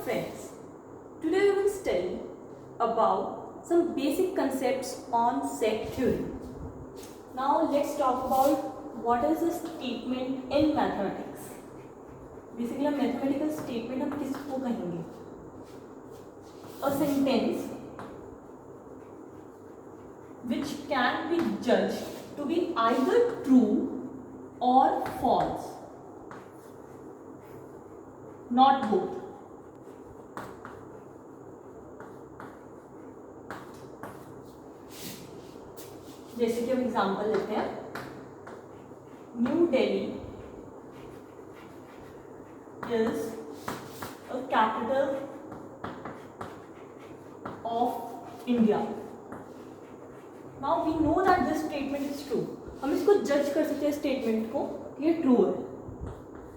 friends, today we will study about some basic concepts on set theory. Now let's talk about what is a statement in mathematics. Basically a mathematical statement हम किसको कहेंगे? A sentence which can be judged to be either true or false, not both. जैसे कि हम example लेते हैं, new Delhi is a capital of India. Now we know that this statement is true. हम इसको जज कर सकते हैं स्टेटमेंट को कि ये ट्रू है,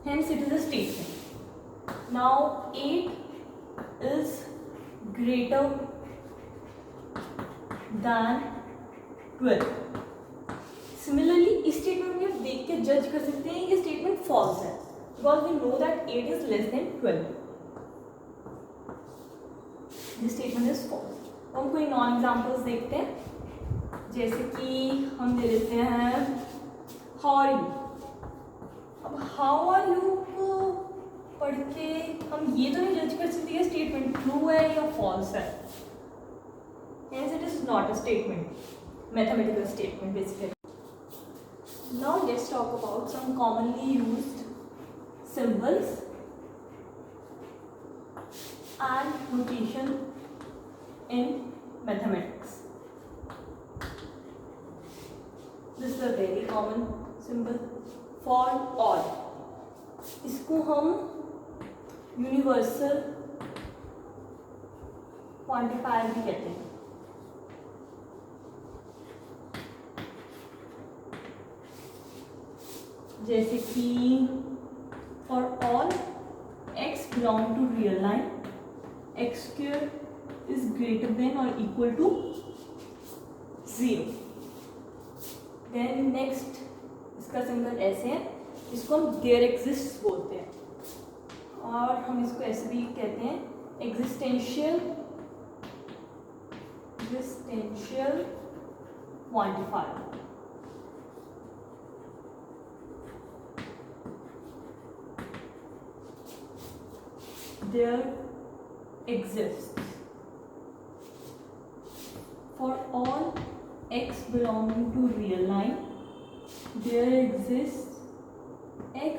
hence it is a statement. Now 8 is greater than 12. Similarly इस स्टेटमेंट में आप देख के जज कर सकते हैं ये स्टेटमेंट फॉल्स है, because we know that 8 is less than 12. This statement is false. हम कोई नॉन एग्जाम्पल्स देखते हैं, जैसे कि हम ले लेते हैं हाउ आर यू. अब हाउ आर यू को पढ़ के हम ये तो नहीं जज कर सकते कि स्टेटमेंट ट्रू है या फॉल्स है. Hence it is not a statement, mathematical statement basically. Now let's talk about some commonly used symbols and notation in mathematics. This is a very common symbol for or. इसको हम universal quantifier भी कहते हैं. जैसे कि for all x belong to real line, x square is greater than or equal to 0. Then next इसका symbol ऐसे है, इसको हम देयर एग्जिस्ट बोलते हैं, और हम इसको ऐसे भी कहते हैं existential quantifier. There exists for all x belonging to real line, there exists x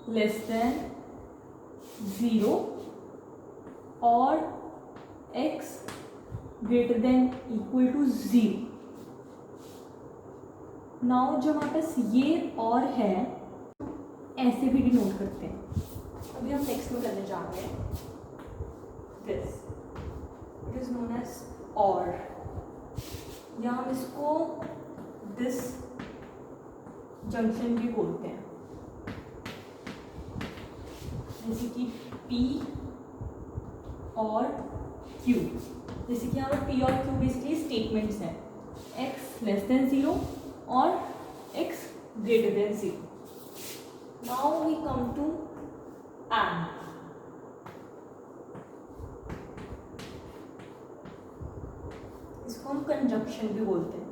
less than 0 or x greater than equal to 0. Now जो हमारे पास ये और है ऐसे भी डिनोट करते हैं. अभी हम नेक्स्ट में करने जा रहे हैं this. It is known as और, या हम इसको दिस जंक्शन भी बोलते हैं. जैसे कि P और Q. जैसे कि यहाँ पर P और Q बेसिकली स्टेटमेंट्स हैं, x लेस देन 0 और x greater than 0. Now we come to and. इसको हम कंजक्शन भी बोलते हैं,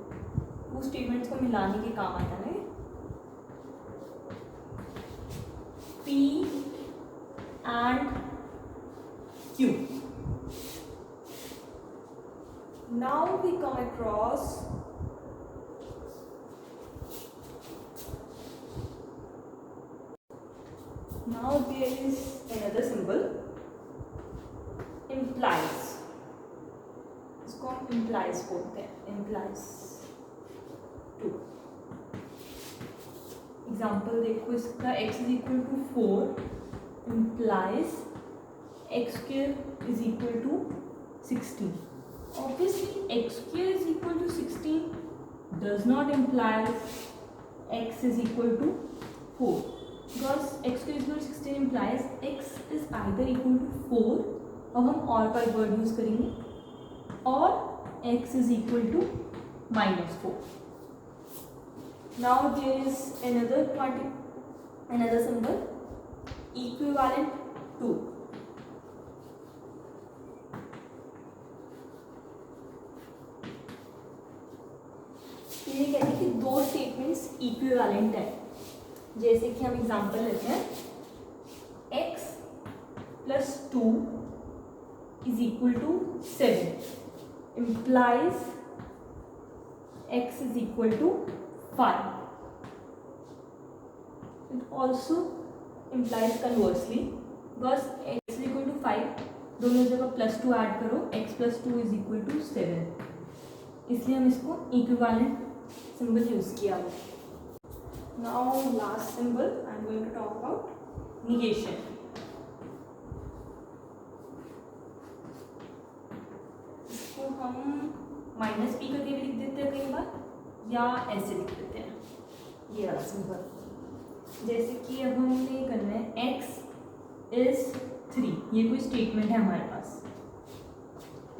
वो स्टेटमेंट्स को मिलाने के काम आता है. P and Q. Now we come across now there is another symbol implies. इसको हम implies बोलते हैं, implies 2. एग्जाम्पल देखो इसका, x is equal to 4 implies x square is equal to 16. Obviously x square is equal to 16 does not imply x is equal to 4, because x square is equal to 16 implies x is either equal to 4, अब हम और का word use करेंगे, और x is equal to -4. Now there is another symbol equivalent to. Equivalent है। जैसे कि हम एग्जांपल लेते हैं, x + 2 = 7 implies x = 5. It also implies conversely, because x = 5, दोनों जगह +2 ऐड करो, x + 2 = 7, इसलिए हम इसको इक्विवेलेंट सिंबल यूज किया। Now last symbol I am going to talk about negation. इसको हम -p करके भी लिख देते हैं कई बार, या ऐसे लिख देते हैं, ये वाला सिंबल। जैसे कि अब हमने करना है x = 3, ये कोई स्टेटमेंट है हमारे पास p,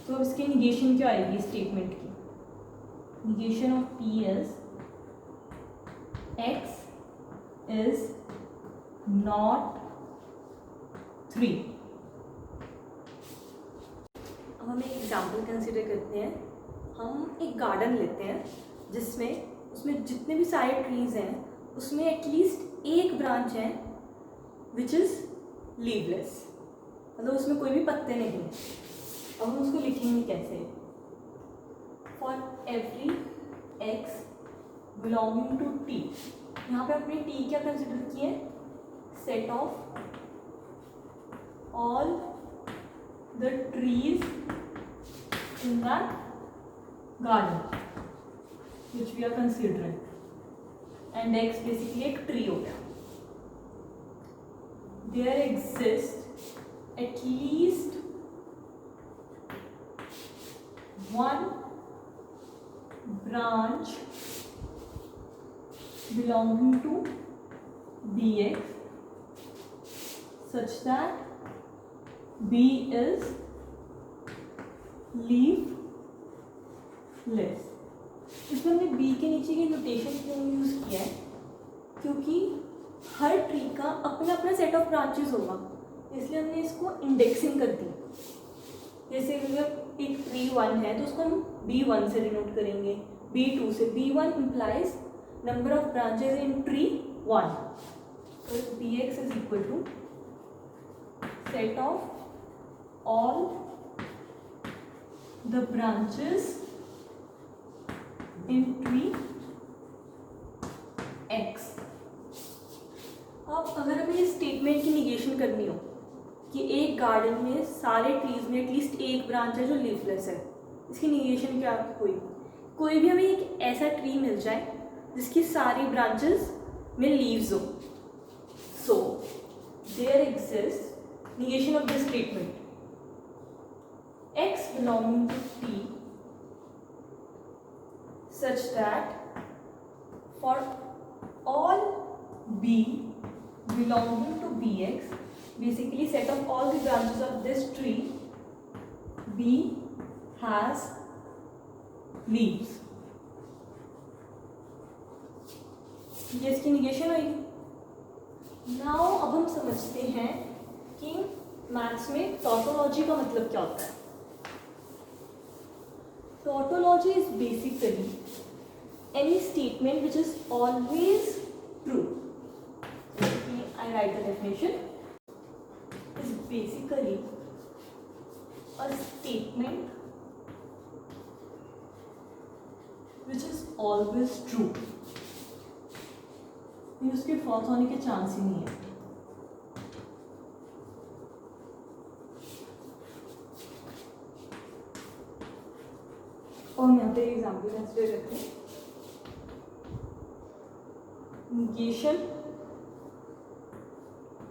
तो अब इसकी निगेशन क्या आएगी स्टेटमेंट की? Negation of p is x = not 3। अब हम एक एग्जाम्पल कंसिडर करते हैं। हम एक गार्डन लेते हैं उसमें जितने भी सारे ट्रीज हैं उसमें एटलीस्ट एक ब्रांच है विच इज़ लीवलेस, मतलब उसमें कोई भी पत्ते नहीं हैं। अब हम उसको लिखेंगे कैसे? For every x belonging to t, यहाँ पे अपने t क्या कंसिडर किए? Set of all the trees in that garden which we are considering, and x basically एक ट्री हो गया। There exist at least one branch belonging to bx such that b is leafless। इसमें हमने b के नीचे की notation क्यों use किया है? क्योंकि हर ट्री का अपना अपना सेट ऑफ ब्रांचेस होगा, इसलिए हमने इसको इंडेक्सिंग कर दी। जैसे अगर एक ट्री 1 है तो उसको हम B1 से डिनोट करेंगे, B2 से। B1 implies number of branches in tree 1, so Bx = set of all the branches in tree X। अब अगर हमें इस स्टेटमेंट की निगेशन करनी हो कि एक गार्डन में सारे ट्रीज में एटलीस्ट एक ब्रांच है जो लीफलेस है, इसकी निगेशन क्या हुई? कोई भी हमें एक ऐसा ट्री मिल जाए जिसकी सारी ब्रांचेस में लीव्स हो, so there exist negation of this statement x belonging to t such that for all b belonging to bx, basically set of all the branches of this tree, b has leaves। ये इसकी negation होगी। Now अब हम समझते हैं कि maths में tautology का मतलब क्या होता है। Tautology is basically any statement which is always true. I right the definition, is basically a statement which is always true। उसके फॉल्स होने के चांस ही नहीं है। और हम यहाँ पे एग्जाम्पल कंसिडर करते हैं। निगेशन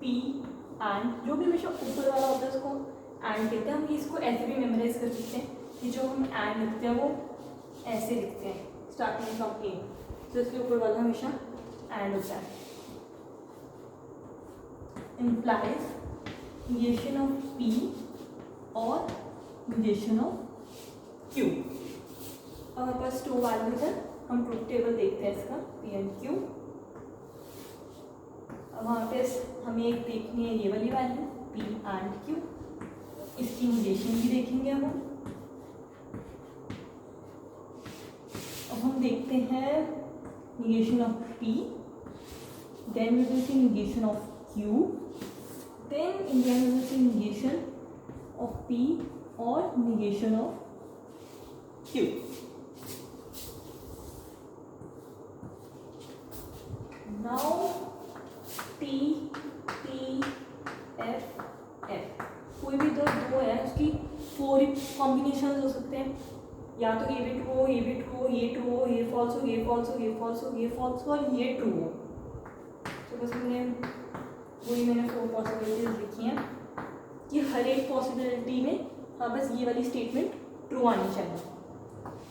p एंड, जो भी हमेशा ऊपर वाला होता है उसको एंड कहते हैं। हम इसको ऐसे भी मेमोराइज कर सकते हैं कि जो हम एंड लिखते हैं वो ऐसे लिखते हैं, स्टार्टिंग फ्रॉम ए, तो इसके ऊपर वाला हमेशा एंड होता है। इम्प्लाइज निगेशन ऑफ p और निगेशन ऑफ q। अब हमारे पास 2 वैल्यूज है, हम ट्रूथ टेबल देखते हैं इसका p एंड q। अब वहाँ पे हमें एक देखनी है ये वाली वैल्यू p एंड q, इसकी निगेशन भी देखेंगे हम। अब हम देखते हैं negation of P, then we will see negation of Q, then in the end we will see negation of P or negation of Q. Now T, P, F, F कोई भी दो है उसकी 4 कॉम्बिनेशन हो सकते हैं, या तो ये भी ट्रू हो, ये भी ट्रू हो, ये ट्रू हो, ये फॉल्स हो, ये फॉल्स हो, ये फॉल्स हो, ये फॉल्स हो और ये ट्रू हो। तो बस मैंने 4 पॉसिबिलिटीज लिखी हैं कि हर एक पॉसिबिलिटी में हाँ बस ये वाली स्टेटमेंट ट्रू आनी चाहिए।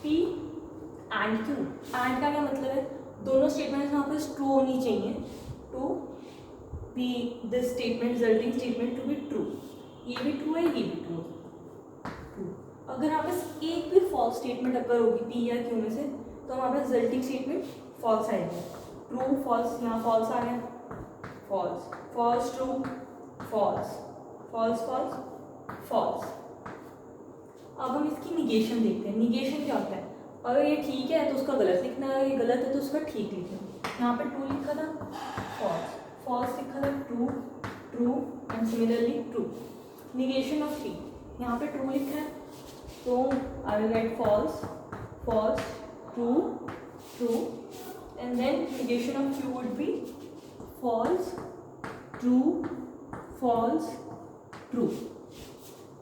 P एंड Q, एंड का क्या मतलब है, दोनों स्टेटमेंट्स यहाँ पर ट्रू होनी चाहिए to be this statement resulting statement to be true. ये भी ट्रू है, ये भी ट्रू है। अगर यहाँ पर एक भी फॉल्स स्टेटमेंट अगर होगी P या Q में से तो हमारे पास रिजल्टिंग स्टेटमेंट फॉल्स आएगा। ट्रू फॉल्स, यहाँ फॉल्स आ गया, false false true false false false false. अब हम इसकी निगेशन देखते हैं। निगेशन क्या होता है, अगर ये ठीक है तो उसका गलत लिखना है, ये गलत है तो उसका ठीक लिखना। यहाँ पे ट्रू लिखा था, फॉल्स फॉल्स लिखा था, true true and similarly true. Negation of P, यहाँ पे ट्रू लिखा है तो I will get false false true true and then negation of Q would be false true false true.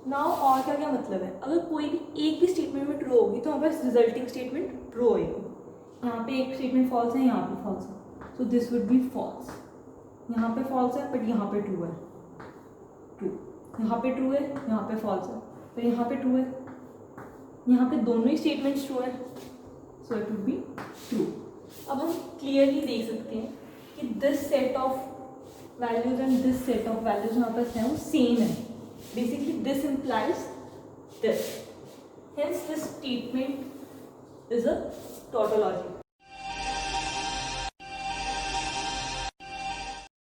Now और क्या क्या मतलब है, अगर कोई भी एक भी स्टेटमेंट में ट्रू होगी तो हमारे पास रिजल्टिंग स्टेटमेंट ट्रू होगी। यहाँ पे एक स्टेटमेंट फॉल्स है, यहाँ पे फॉल्स है, so this would be false. यहाँ पे फॉल्स है बट यहाँ पे ट्रू है, ट्रू। यहाँ पे ट्रू है, यहाँ पे फॉल्स है, पर यहाँ पे ट्रू है। यहाँ पे दोनों ही स्टेटमेंट्स ट्रू है, so it would be true. अब हम क्लियरली देख सकते हैं कि this set of values and this set of values यहाँ पर है वो सेम है। Basically this implies this, hence this statement is a tautology.